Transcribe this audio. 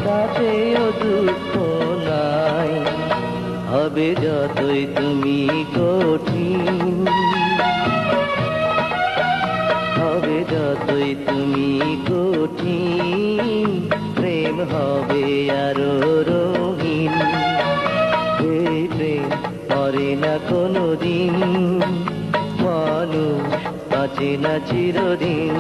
তাতেও দুঃখ নাই। হবে যতই তুমি কঠিন, হবে যতই তুমি কঠিন, প্রেম হবে আরো রঙিন। এই প্রেম মরে না কোনোদিন, মানুষ বাঁচে না চিরদিন।